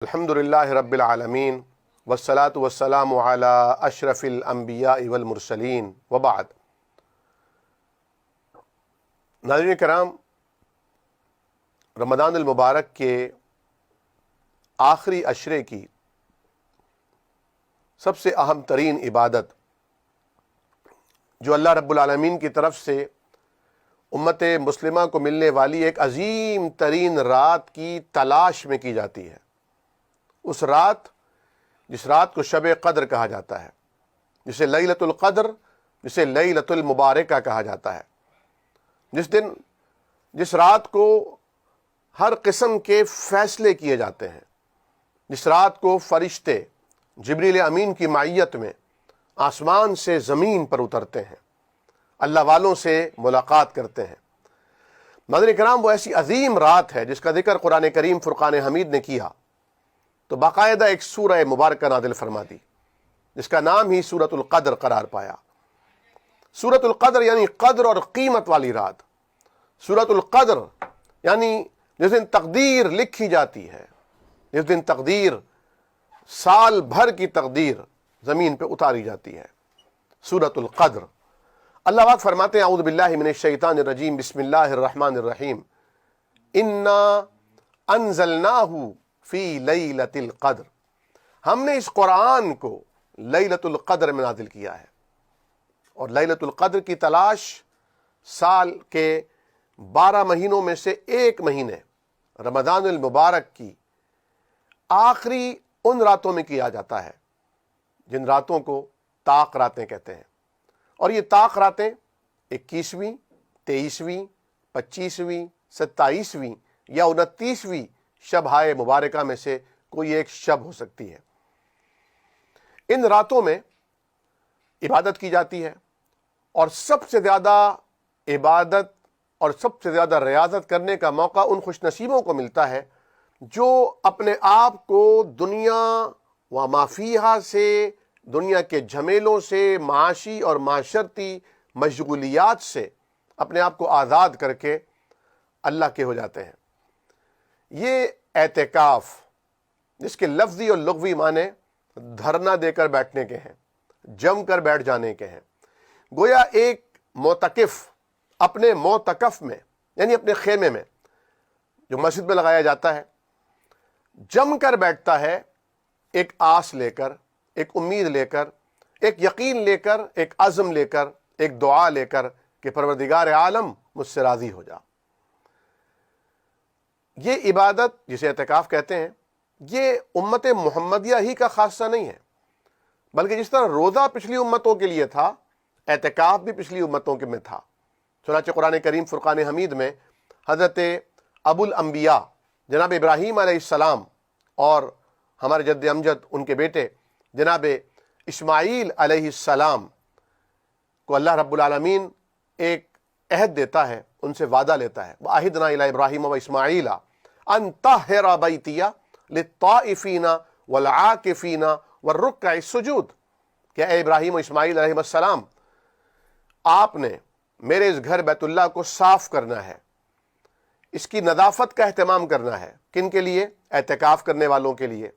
الحمدللہ رب العالمین والصلاة والسلام علی اشرف الانبیاء والمرسلین وبعد۔ ناظرین کرام، رمضان المبارک کے آخری عشرے کی سب سے اہم ترین عبادت جو اللہ رب العالمین کی طرف سے امت مسلمہ کو ملنے والی ایک عظیم ترین رات کی تلاش میں کی جاتی ہے، اس رات جس رات کو شب قدر کہا جاتا ہے، جسے لیلۃ القدر، جسے لیلۃ المبارکہ کہا جاتا ہے، جس رات کو ہر قسم کے فیصلے کیے جاتے ہیں، جس رات کو فرشتے جبریل امین کی معیت میں آسمان سے زمین پر اترتے ہیں، اللہ والوں سے ملاقات کرتے ہیں۔ ناظرین کرام، وہ ایسی عظیم رات ہے جس کا ذکر قرآن کریم فرقان حمید نے کیا تو باقاعدہ ایک سورہ مبارکہ نازل فرما دی جس کا نام ہی سورۃ القدر قرار پایا۔ سورۃ القدر یعنی قدر اور قیمت والی رات، سورۃ القدر یعنی جس دن تقدیر لکھی جاتی ہے، جس دن تقدیر، سال بھر کی تقدیر زمین پہ اتاری جاتی ہے، سورۃ القدر۔ اللہ پاک فرماتے ہیں اعوذ باللہ من الشیطان الرجیم، بسم اللہ الرحمن الرحیم، انا انزلناہ فی لیلۃ القدر، ہم نے اس قرآن کو لیلۃ القدر میں نازل کیا ہے۔ اور لیلۃ القدر کی تلاش سال کے 12 مہینوں میں سے ایک مہینے رمضان المبارک کی آخری ان راتوں میں کیا جاتا ہے جن راتوں کو طاق راتیں کہتے ہیں۔ اور یہ طاق راتیں 21ویں، 23ویں، 25ویں، 27ویں یا 29ویں شب ہائے مبارکہ میں سے کوئی ایک شب ہو سکتی ہے۔ ان راتوں میں عبادت کی جاتی ہے، اور سب سے زیادہ عبادت اور سب سے زیادہ ریاضت کرنے کا موقع ان خوش نصیبوں کو ملتا ہے جو اپنے آپ کو دنیا و ما فیہا سے، دنیا کے جھمیلوں سے، معاشی اور معاشرتی مشغولیات سے اپنے آپ کو آزاد کر کے اللہ کے ہو جاتے ہیں۔ یہ اعتکاف، جس کے لفظی اور لغوی معنی دھرنا دے کر بیٹھنے کے ہیں، جم کر بیٹھ جانے کے ہیں، گویا ایک معتکف اپنے معتکف میں یعنی اپنے خیمے میں جو مسجد میں لگایا جاتا ہے جم کر بیٹھتا ہے، ایک آس لے کر، ایک امید لے کر، ایک یقین لے کر، ایک عزم لے کر، ایک دعا لے کر کہ پروردگار عالم مجھ سے راضی ہو جا۔ یہ عبادت جسے اعتکاف کہتے ہیں، یہ امت محمدیہ ہی کا خاصہ نہیں ہے، بلکہ جس طرح روزہ پچھلی امتوں کے لیے تھا، اعتکاف بھی پچھلی امتوں کے میں تھا۔ چنانچہ قرآن کریم فرقان حمید میں حضرت ابو الانبیاء جناب ابراہیم علیہ السلام اور ہمارے جد امجد ان کے بیٹے جناب اسماعیل علیہ السلام کو اللہ رب العالمین ایک عہد دیتا ہے، ان سے وعدہ لیتا ہے، وَعَهِدْنَا إِلَىٰ إِبْرَاهِيمَ وَإِسْمَاعِيلَ أَن طَهِّرَ بَيْتِيَ لِلطَّائِفِينَ وَالْعَاكِفِينَ وَالرُّكَّعِ السُّجُودِ کہ اے ابراہیم و اسماعیل علیہ السلام، آپ نے میرے اس گھر بیت اللہ کو صاف کرنا ہے، اس کی نظافت کا اہتمام کرنا ہے۔ کن کے لیے؟ اعتکاف کرنے والوں کے لیے،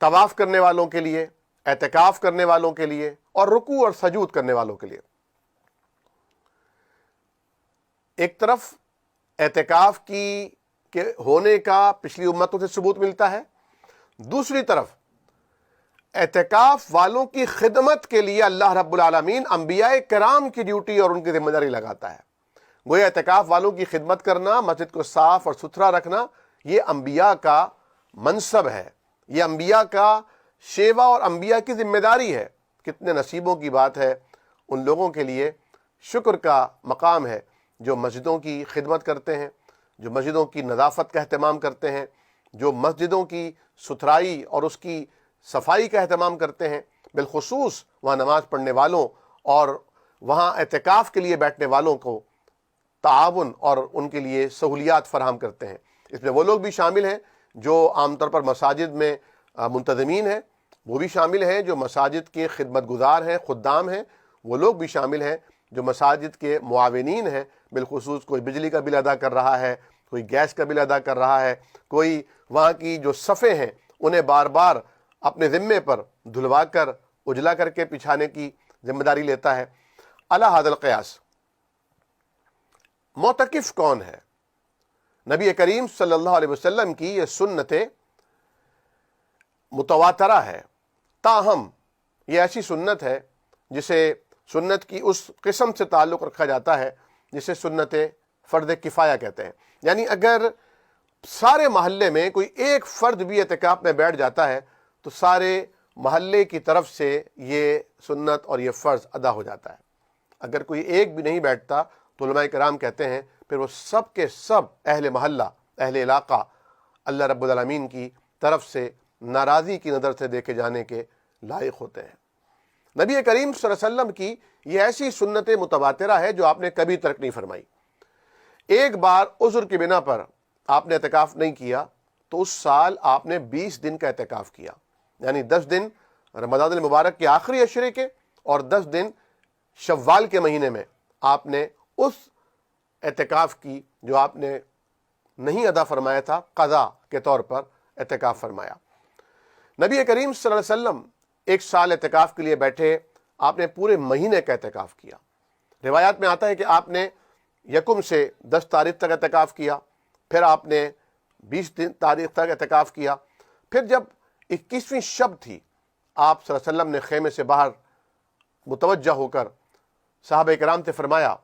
طواف کرنے والوں کے لیے، اعتکاف کرنے والوں کے لیے، اور رکوع اور سجود کرنے والوں کے لیے۔ ایک طرف اعتکاف کے ہونے کا پچھلی امتوں سے ثبوت ملتا ہے، دوسری طرف اعتکاف والوں کی خدمت کے لیے اللہ رب العالمین انبیاء کرام کی ڈیوٹی اور ان کی ذمہ داری لگاتا ہے۔ گویا اعتکاف والوں کی خدمت کرنا، مسجد کو صاف اور ستھرا رکھنا، یہ انبیاء کا منصب ہے، یہ انبیاء کا شیوا اور انبیاء کی ذمہ داری ہے۔ کتنے نصیبوں کی بات ہے ان لوگوں کے لیے، شکر کا مقام ہے جو مسجدوں کی خدمت کرتے ہیں، جو مسجدوں کی نظافت کا اہتمام کرتے ہیں، جو مسجدوں کی ستھرائی اور اس کی صفائی کا اہتمام کرتے ہیں، بالخصوص وہاں نماز پڑھنے والوں اور وہاں اعتکاف کے لیے بیٹھنے والوں کو تعاون اور ان کے لیے سہولیات فراہم کرتے ہیں۔ اس میں وہ لوگ بھی شامل ہیں جو عام طور پر مساجد میں منتظمین ہیں، وہ بھی شامل ہیں جو مساجد کے خدمت گزار ہیں، خدام ہیں، وہ لوگ بھی شامل ہیں جو مساجد کے معاونین ہیں، بالخصوص کوئی بجلی کا بل ادا کر رہا ہے، کوئی گیس کا بل ادا کر رہا ہے، کوئی وہاں کی جو صفیں ہیں انہیں بار بار اپنے ذمے پر دھلوا کر اجلا کر کے پچھانے کی ذمہ داری لیتا ہے۔ علی ھذا القیاس معتکف کون ہے؟ نبی کریم صلی اللہ علیہ وسلم کی یہ سنت متواترہ ہے، تاہم یہ ایسی سنت ہے جسے سنت کی اس قسم سے تعلق رکھا جاتا ہے جسے سنت فرض کفایہ کہتے ہیں، یعنی اگر سارے محلے میں کوئی ایک فرد بھی اعتکاف میں بیٹھ جاتا ہے تو سارے محلے کی طرف سے یہ سنت اور یہ فرض ادا ہو جاتا ہے۔ اگر کوئی ایک بھی نہیں بیٹھتا تو علماء کرام کہتے ہیں پھر وہ سب کے سب اہل محلہ، اہل علاقہ اللہ رب العالمین کی طرف سے ناراضی کی نظر سے دیکھے جانے کے لائق ہوتے ہیں۔ نبی کریم صلی اللہ علیہ وسلم کی یہ ایسی سنت متواترہ ہے جو آپ نے کبھی ترک نہیں فرمائی۔ ایک بار عذر کی بنا پر آپ نے اعتکاف نہیں کیا تو اس سال آپ نے 20 دن کا اعتکاف کیا، یعنی 10 دن رمضان المبارک کے آخری عشرے کے اور 10 دن شوال کے مہینے میں آپ نے اس اعتکاف کی جو آپ نے نہیں ادا فرمایا تھا، قضا کے طور پر اعتکاف فرمایا۔ نبی کریم صلی اللہ علیہ وسلم ایک سال اعتکاف کے لیے بیٹھے، آپ نے پورے مہینے کا اعتکاف کیا۔ روایات میں آتا ہے کہ آپ نے 1 سے 10 تاریخ تک اعتکاف کیا، پھر آپ نے 20 تاریخ تک اعتکاف کیا، پھر جب 21ویں شب تھی آپ صلی اللہ علیہ وسلم نے خیمے سے باہر متوجہ ہو کر صحابہ کرام سے فرمایا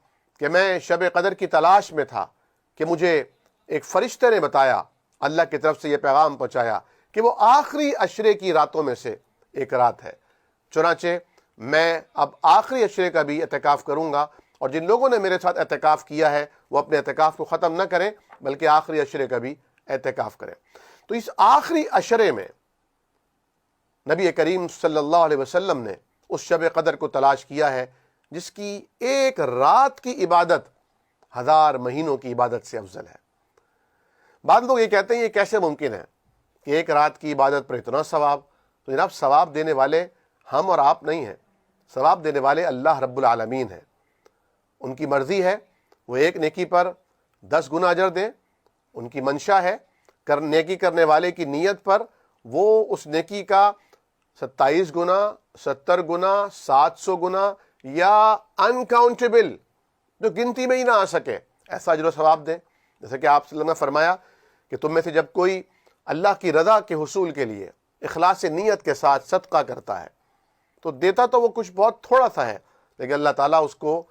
کہ میں شب قدر کی تلاش میں تھا کہ مجھے ایک فرشتے نے بتایا، اللہ کی طرف سے یہ پیغام پہنچایا کہ وہ آخری عشرے کی راتوں میں سے ایک رات ہے، چنانچہ میں اب آخری عشرے کا بھی اعتکاف کروں گا، اور جن لوگوں نے میرے ساتھ اعتکاف کیا ہے وہ اپنے اعتکاف کو ختم نہ کریں بلکہ آخری عشرے کا بھی اعتکاف کریں۔ تو اس آخری عشرے میں نبی کریم صلی اللہ علیہ وسلم نے اس شب قدر کو تلاش کیا ہے جس کی ایک رات کی عبادت 1000 مہینوں کی عبادت سے افضل ہے۔ بعض لوگ یہ کہتے ہیں یہ کیسے ممکن ہے کہ ایک رات کی عبادت پر اتنا ثواب؟ تو جناب ثواب دینے والے ہم اور آپ نہیں ہیں، ثواب دینے والے اللہ رب العالمین ہیں۔ ان کی مرضی ہے وہ ایک نیکی پر 10 گنا اجر دیں، ان کی منشا ہے نیکی کرنے والے کی نیت پر وہ اس نیکی کا 27 گنا، 70 گنا، 700 گنا یا انکاؤنٹیبل جو گنتی میں ہی نہ آ سکے ایسا اجر و ثواب دیں۔ جیسے کہ آپ صلی اللہ علیہ وسلم نے فرمایا کہ تم میں سے جب کوئی اللہ کی رضا کے حصول کے لیے اخلاص نیت کے ساتھ صدقہ کرتا ہے تو دیتا تو وہ کچھ بہت تھوڑا سا ہے، لیکن اللہ تعالیٰ اس کو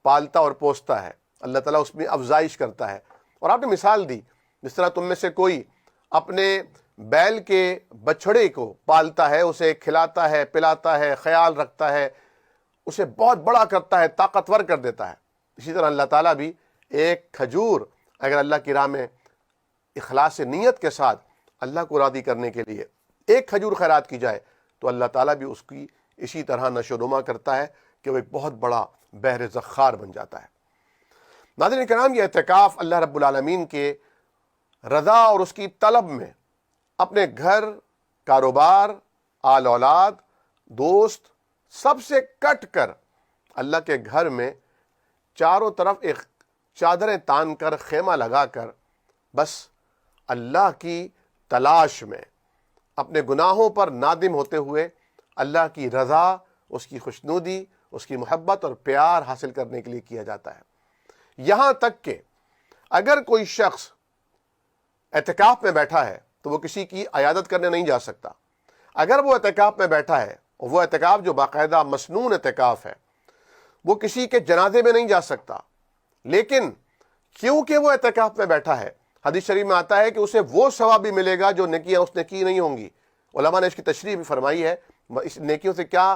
پالتا اور پوستا ہے، اللہ تعالیٰ اس میں افزائش کرتا ہے۔ اور آپ نے مثال دی جس طرح تم میں سے کوئی اپنے بیل کے بچھڑے کو پالتا ہے، اسے کھلاتا ہے، پلاتا ہے، خیال رکھتا ہے، اسے بہت بڑا کرتا ہے، طاقتور کر دیتا ہے، اسی طرح اللہ تعالیٰ بھی ایک کھجور اگر اللہ کی راہ میں اخلاص نیت کے ساتھ اللہ کو راضی کرنے کے لیے ایک کھجور خیرات کی جائے تو اللہ تعالیٰ بھی اس کی اسی طرح نشو و نما کرتا ہے کہ وہ ایک بہت بڑا بحر ذخار بن جاتا ہے۔ ناظرین کرام، یہ اعتکاف اللہ رب العالمین کے رضا اور اس کی طلب میں اپنے گھر، کاروبار، آل اولاد، دوست سب سے کٹ کر اللہ کے گھر میں چاروں طرف ایک چادریں تان کر، خیمہ لگا کر بس اللہ کی تلاش میں اپنے گناہوں پر نادم ہوتے ہوئے اللہ کی رضا، اس کی خوشنودی، اس کی محبت اور پیار حاصل کرنے کے لیے کیا جاتا ہے۔ یہاں تک کہ اگر کوئی شخص اعتکاف میں بیٹھا ہے تو وہ کسی کی عیادت کرنے نہیں جا سکتا۔ اگر وہ اعتکاف میں بیٹھا ہے اور وہ اعتکاف جو باقاعدہ مسنون اعتکاف ہے، وہ کسی کے جنازے میں نہیں جا سکتا، لیکن کیونکہ وہ اعتکاف میں بیٹھا ہے حدیث شریف میں آتا ہے کہ اسے وہ ثواب بھی ملے گا جو نیکیاں اس نے کی نہیں ہوں گی۔ علماء نے اس کی تشریح بھی فرمائی ہے۔ اس نیکیوں سے کیا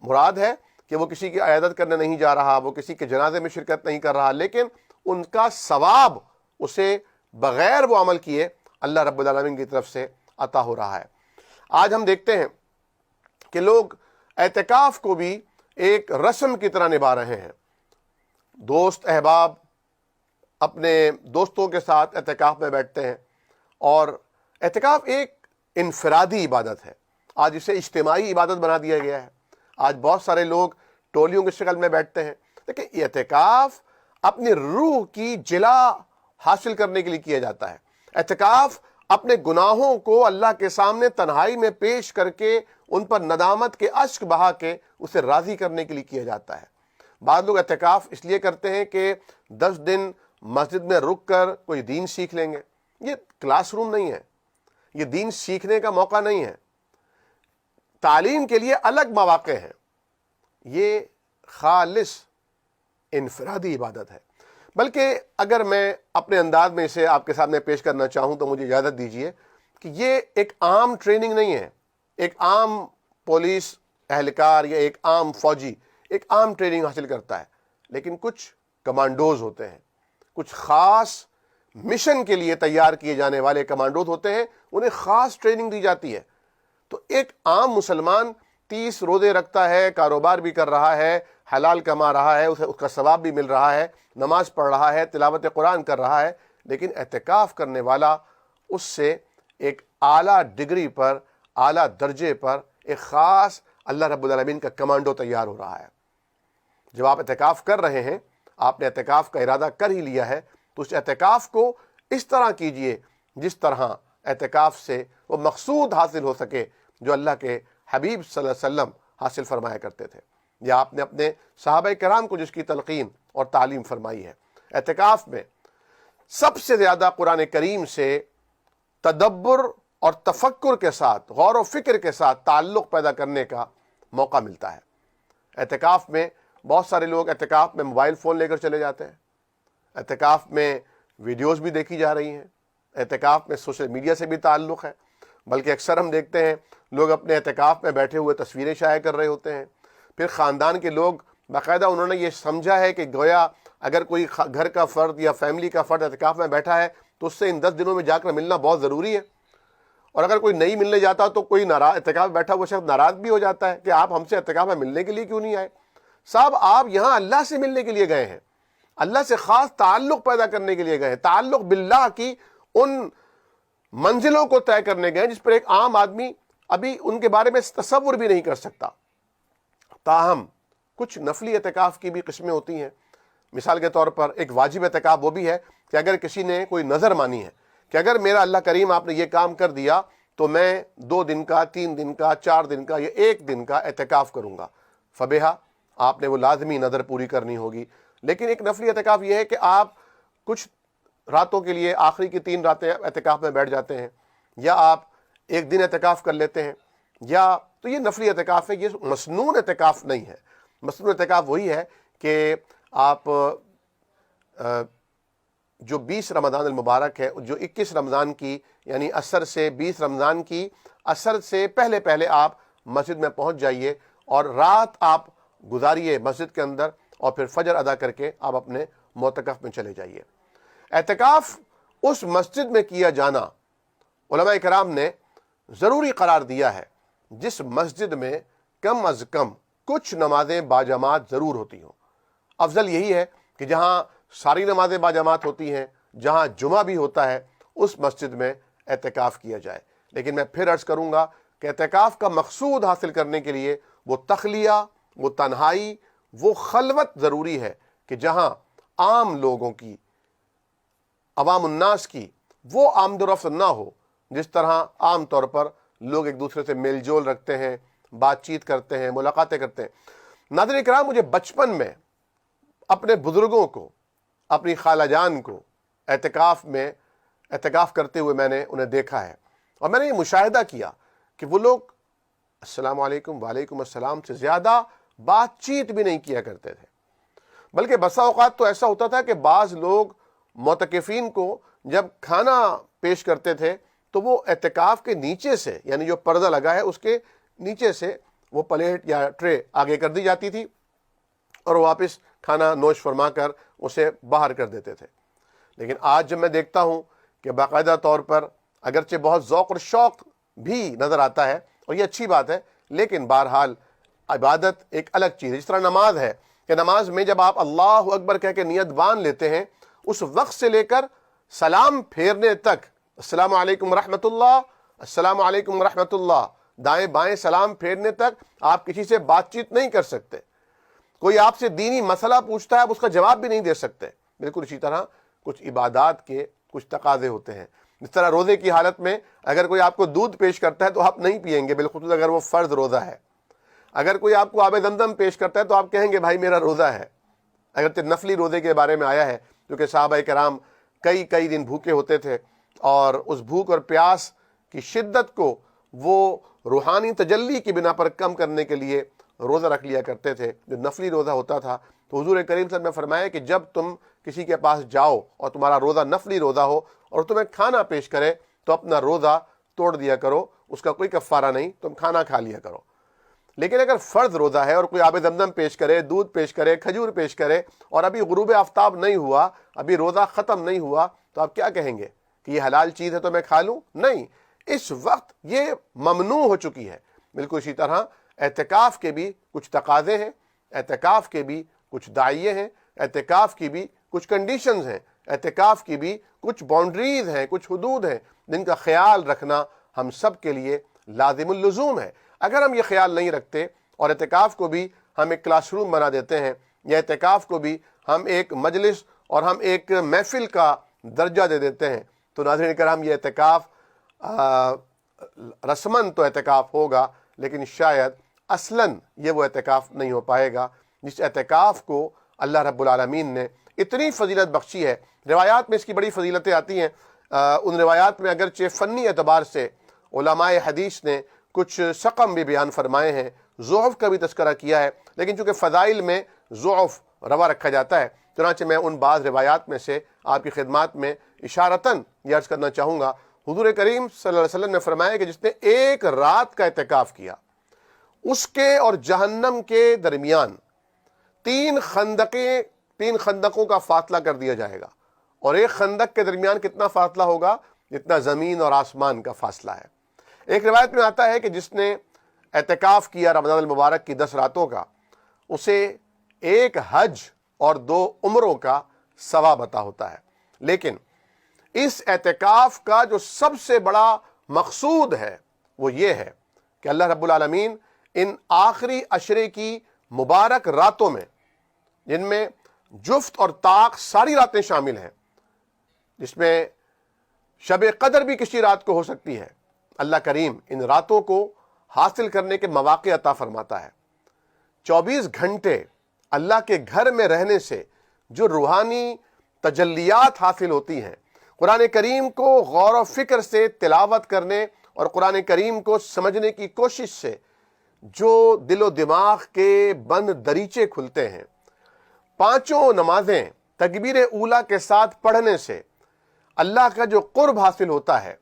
مراد ہے کہ وہ کسی کی عیادت کرنے نہیں جا رہا، وہ کسی کے جنازے میں شرکت نہیں کر رہا، لیکن ان کا ثواب اسے بغیر وہ عمل کیے اللہ رب العالمین کی طرف سے عطا ہو رہا ہے۔ آج ہم دیکھتے ہیں کہ لوگ اعتکاف کو بھی ایک رسم کی طرح نبھا رہے ہیں۔ دوست احباب اپنے دوستوں کے ساتھ اعتکاف میں بیٹھتے ہیں، اور اعتکاف ایک انفرادی عبادت ہے۔ آج اسے اجتماعی عبادت بنا دیا گیا ہے۔ آج بہت سارے لوگ ٹولیوں کی شکل میں بیٹھتے ہیں، لیکن اعتکاف اپنی روح کی جلا حاصل کرنے کے لیے کیا جاتا ہے۔ اعتکاف اپنے گناہوں کو اللہ کے سامنے تنہائی میں پیش کر کے ان پر ندامت کے اشک بہا کے اسے راضی کرنے کے لیے کیا جاتا ہے۔ بعض لوگ اعتکاف اس لیے کرتے ہیں کہ 10 دن مسجد میں رک کر کوئی دین سیکھ لیں گے۔ یہ کلاس روم نہیں ہے، یہ دین سیکھنے کا موقع نہیں ہے، تعلیم کے لیے الگ مواقع ہیں، یہ خالص انفرادی عبادت ہے۔ بلکہ اگر میں اپنے انداز میں اسے آپ کے سامنے پیش کرنا چاہوں تو مجھے اجازت دیجیے کہ یہ ایک عام ٹریننگ نہیں ہے، ایک عام پولیس اہلکار یا ایک عام فوجی ایک عام ٹریننگ حاصل کرتا ہے، لیکن کچھ کمانڈوز ہوتے ہیں، کچھ خاص مشن کے لیے تیار کیے جانے والے کمانڈوز ہوتے ہیں، انہیں خاص ٹریننگ دی جاتی ہے۔ تو ایک عام مسلمان 30 روزے رکھتا ہے، کاروبار بھی کر رہا ہے، حلال کما رہا ہے، اسے اس کا ثواب بھی مل رہا ہے، نماز پڑھ رہا ہے، تلاوت قرآن کر رہا ہے، لیکن اعتکاف کرنے والا اس سے ایک اعلیٰ ڈگری پر، اعلیٰ درجے پر ایک خاص اللہ رب العالمین کا کمانڈو تیار ہو رہا ہے۔ جب آپ اعتکاف کر رہے ہیں، آپ نے اعتکاف کا ارادہ کر ہی لیا ہے، تو اس اعتکاف کو اس طرح کیجئے جس طرح اعتکاف سے وہ مقصود حاصل ہو سکے جو اللہ کے حبیب صلی اللہ علیہ وسلم حاصل فرمایا کرتے تھے، یا آپ نے اپنے صحابہ کرام کو جس کی تلقین اور تعلیم فرمائی ہے۔ اعتکاف میں سب سے زیادہ قرآن کریم سے تدبر اور تفکر کے ساتھ، غور و فکر کے ساتھ تعلق پیدا کرنے کا موقع ملتا ہے۔ اعتکاف میں بہت سارے لوگ اعتکاف میں موبائل فون لے کر چلے جاتے ہیں، اعتکاف میں ویڈیوز بھی دیکھی جا رہی ہیں، اعتکاف میں سوشل میڈیا سے بھی تعلق ہے، بلکہ اکثر ہم دیکھتے ہیں لوگ اپنے اعتکاف میں بیٹھے ہوئے تصویریں شائع کر رہے ہوتے ہیں۔ پھر خاندان کے لوگ باقاعدہ انہوں نے یہ سمجھا ہے کہ گویا اگر کوئی گھر کا فرد یا فیملی کا فرد اعتکاف میں بیٹھا ہے تو اس سے ان 10 دنوں میں جا کر ملنا بہت ضروری ہے، اور اگر کوئی نہیں ملنے جاتا تو کوئی ناراض، اعتکاف میں بیٹھا ہوا شخص ناراض بھی ہو جاتا ہے کہ آپ ہم سے اعتکاف میں ملنے کے لیے کیوں نہیں آئے؟ صاحب آپ یہاں اللہ سے ملنے کے لیے گئے ہیں، اللہ سے خاص تعلق پیدا کرنے کے لیے گئے ہیں، تعلق باللہ کی ان منزلوں کو طے کرنے گئے جس پر ایک عام آدمی ابھی ان کے بارے میں تصور بھی نہیں کر سکتا۔ تاہم کچھ نفلی اعتکاف کی بھی قسمیں ہوتی ہیں۔ مثال کے طور پر ایک واجب اعتکاف وہ بھی ہے کہ اگر کسی نے کوئی نظر مانی ہے کہ اگر میرا اللہ کریم آپ نے یہ کام کر دیا تو میں 2 دن کا، 3 دن کا، 4 دن کا یا 1 دن کا اعتکاف کروں گا، فبہا آپ نے وہ لازمی نظر پوری کرنی ہوگی۔ لیکن ایک نفلی اعتکاف یہ ہے کہ آپ کچھ راتوں کے لیے آخری کی 3 راتیں اعتکاف میں بیٹھ جاتے ہیں، یا آپ 1 دن اعتکاف کر لیتے ہیں، یا تو یہ نفلی اعتکاف ہے، یہ مسنون اعتکاف نہیں ہے۔ مسنون اعتکاف وہی ہے کہ آپ جو 20 رمضان المبارک ہے، جو 21 رمضان کی یعنی عصر سے 20 رمضان کی عصر سے پہلے پہلے آپ مسجد میں پہنچ جائیے اور رات آپ گزاریے مسجد کے اندر، اور پھر فجر ادا کر کے آپ اپنے معتکف میں چلے جائیے۔ اعتکاف اس مسجد میں کیا جانا علماء کرام نے ضروری قرار دیا ہے جس مسجد میں کم از کم کچھ نمازیں باجماعت ضرور ہوتی ہوں۔ افضل یہی ہے کہ جہاں ساری نمازیں باجماعت ہوتی ہیں، جہاں جمعہ بھی ہوتا ہے، اس مسجد میں اعتکاف کیا جائے۔ لیکن میں پھر عرض کروں گا کہ اعتکاف کا مقصود حاصل کرنے کے لیے وہ تخلیہ، وہ تنہائی، وہ خلوت ضروری ہے کہ جہاں عام لوگوں کی، عوام الناس کی وہ آمد و رفت نہ ہو جس طرح عام طور پر لوگ ایک دوسرے سے میل جول رکھتے ہیں، بات چیت کرتے ہیں، ملاقاتیں کرتے ہیں۔ ناظرین کرام، مجھے بچپن میں اپنے بزرگوں کو، اپنی خالہ جان کو اعتکاف میں اعتکاف کرتے ہوئے میں نے انہیں دیکھا ہے، اور میں نے یہ مشاہدہ کیا کہ وہ لوگ السلام علیکم وعلیکم السلام سے زیادہ بات چیت بھی نہیں کیا کرتے تھے، بلکہ بسا اوقات تو ایسا ہوتا تھا کہ بعض لوگ معتکفین کو جب کھانا پیش کرتے تھے تو وہ اعتکاف کے نیچے سے، یعنی جو پردہ لگا ہے اس کے نیچے سے وہ پلیٹ یا ٹرے آگے کر دی جاتی تھی اور واپس کھانا نوش فرما کر اسے باہر کر دیتے تھے۔ لیکن آج جب میں دیکھتا ہوں کہ باقاعدہ طور پر اگرچہ بہت ذوق اور شوق بھی نظر آتا ہے اور یہ اچھی بات ہے، لیکن بہرحال عبادت ایک الگ چیز ہے۔ جس طرح نماز ہے کہ نماز میں جب آپ اللہ اکبر کہہ کے نیت باندھ لیتے ہیں، اس وقت سے لے کر سلام پھیرنے تک، السلام علیکم ورحمۃ اللہ، السلام علیکم ورحمۃ اللہ، دائیں بائیں سلام پھیرنے تک آپ کسی سے بات چیت نہیں کر سکتے۔ کوئی آپ سے دینی مسئلہ پوچھتا ہے، آپ اس کا جواب بھی نہیں دے سکتے۔ بالکل اسی طرح کچھ عبادات کے کچھ تقاضے ہوتے ہیں. جس طرح روزے کی حالت میں اگر کوئی آپ کو دودھ پیش کرتا ہے تو آپ نہیں پیئیں گے، بالخصوص اگر وہ فرض روزہ ہے. اگر کوئی آپ کو آب زمزم پیش کرتا ہے تو آپ کہیں گے بھائی میرا روزہ ہے. اگرچہ نفلی روزے کے بارے میں آیا ہے، کیونکہ صحابہ کرام کئی دن بھوکے ہوتے تھے اور اس بھوک اور پیاس کی شدت کو وہ روحانی تجلی کی بنا پر کم کرنے کے لیے روزہ رکھ لیا کرتے تھے، جو نفلی روزہ ہوتا تھا. تو حضور کریم صلی اللہ علیہ وسلم نے فرمایا کہ جب تم کسی کے پاس جاؤ اور تمہارا روزہ نفلی روزہ ہو اور تمہیں کھانا پیش کرے تو اپنا روزہ توڑ دیا کرو، اس کا کوئی کفارہ نہیں، تم کھانا کھا لیا کرو. لیکن اگر فرض روزہ ہے اور کوئی آب زمزم پیش کرے، دودھ پیش کرے، کھجور پیش کرے اور ابھی غروب آفتاب نہیں ہوا، ابھی روزہ ختم نہیں ہوا، تو آپ کیا کہیں گے کہ یہ حلال چیز ہے تو میں کھا لوں؟ نہیں، اس وقت یہ ممنوع ہو چکی ہے. بالکل اسی طرح اعتکاف کے بھی کچھ تقاضے ہیں، اعتکاف کے بھی کچھ داعیے ہیں، اعتکاف کی بھی کچھ کنڈیشنز ہیں، اعتکاف کی بھی کچھ باؤنڈریز ہیں، کچھ حدود ہیں جن کا خیال رکھنا ہم سب کے لیے لازم اللزوم ہے. اگر ہم یہ خیال نہیں رکھتے اور اعتکاف کو بھی ہم ایک کلاس روم بنا دیتے ہیں یا اعتکاف کو بھی ہم ایک مجلس اور ہم ایک محفل کا درجہ دے دیتے ہیں، تو ناظرین کرام یہ اعتکاف رسماً تو اعتکاف ہوگا لیکن شاید اصلاً یہ وہ اعتکاف نہیں ہو پائے گا جس اعتکاف کو اللہ رب العالمین نے اتنی فضیلت بخشی ہے. روایات میں اس کی بڑی فضیلتیں آتی ہیں. ان روایات میں اگرچہ فنی اعتبار سے علماء حدیث نے کچھ سقم بھی بیان فرمائے ہیں، ضعف کا بھی تذکرہ کیا ہے، لیکن چونکہ فضائل میں ضعف روا رکھا جاتا ہے، چنانچہ میں ان بعض روایات میں سے آپ کی خدمات میں اشارتاً یہ عرض کرنا چاہوں گا. حضور کریم صلی اللہ علیہ وسلم نے فرمایا کہ جس نے ایک رات کا اعتکاف کیا، اس کے اور جہنم کے درمیان 3 خندقوں کا فاصلہ کر دیا جائے گا. اور ایک خندق کے درمیان کتنا فاصلہ ہوگا؟ جتنا زمین اور آسمان کا فاصلہ ہے. ایک روایت میں آتا ہے کہ جس نے اعتکاف کیا رمضان المبارک کی 10 راتوں کا، اسے 1 حج اور 2 عمروں کا ثواب عطا ہوتا ہے. لیکن اس اعتکاف کا جو سب سے بڑا مقصود ہے وہ یہ ہے کہ اللہ رب العالمین ان آخری عشرے کی مبارک راتوں میں، جن میں جفت اور طاق ساری راتیں شامل ہیں، جس میں شب قدر بھی کسی رات کو ہو سکتی ہے، اللہ کریم ان راتوں کو حاصل کرنے کے مواقع عطا فرماتا ہے. 24 گھنٹے اللہ کے گھر میں رہنے سے جو روحانی تجلیات حاصل ہوتی ہیں، قرآن کریم کو غور و فکر سے تلاوت کرنے اور قرآن کریم کو سمجھنے کی کوشش سے جو دل و دماغ کے بند دریچے کھلتے ہیں، 5 نمازیں تکبیر اولیٰ کے ساتھ پڑھنے سے اللہ کا جو قرب حاصل ہوتا ہے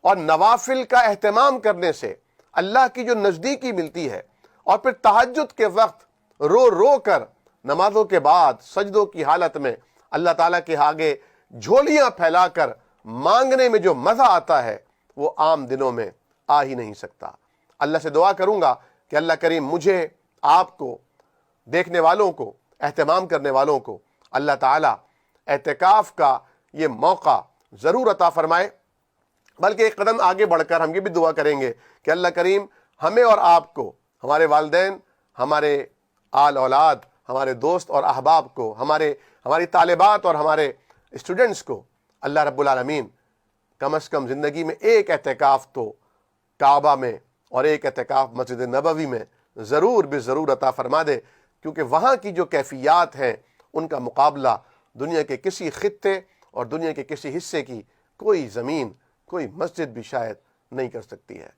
اور نوافل کا اہتمام کرنے سے اللہ کی جو نزدیکی ملتی ہے، اور پھر تہجد کے وقت رو رو کر نمازوں کے بعد سجدوں کی حالت میں اللہ تعالیٰ کے آگے جھولیاں پھیلا کر مانگنے میں جو مزہ آتا ہے وہ عام دنوں میں آ ہی نہیں سکتا. اللہ سے دعا کروں گا کہ اللہ کریم مجھے، آپ کو، دیکھنے والوں کو، اہتمام کرنے والوں کو اللہ تعالیٰ اعتکاف کا یہ موقع ضرور عطا فرمائے. بلکہ ایک قدم آگے بڑھ کر ہم یہ بھی دعا کریں گے کہ اللہ کریم ہمیں اور آپ کو، ہمارے والدین، ہمارے آل اولاد، ہمارے دوست اور احباب کو، ہماری طالبات اور ہمارے اسٹوڈنٹس کو اللہ رب العالمین کم از کم زندگی میں ایک اعتکاف تو کعبہ میں اور ایک اعتکاف مسجد نبوی میں ضرور ضرور عطا فرما دے، کیونکہ وہاں کی جو کیفیات ہیں ان کا مقابلہ دنیا کے کسی خطے اور دنیا کے کسی حصے کی کوئی زمین، کوئی مسجد بھی شاید نہیں کر سکتی ہے.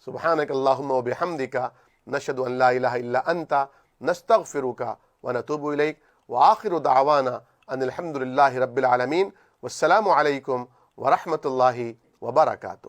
سبحانک اللہم و بحمدک، نشہد ان لا الہ الا انت، نستغفرک و نتوب الیک، وآخر دعوانا ان الحمد للہ رب العالمین، والسلام علیکم ورحمۃ اللہ وبرکاتہ.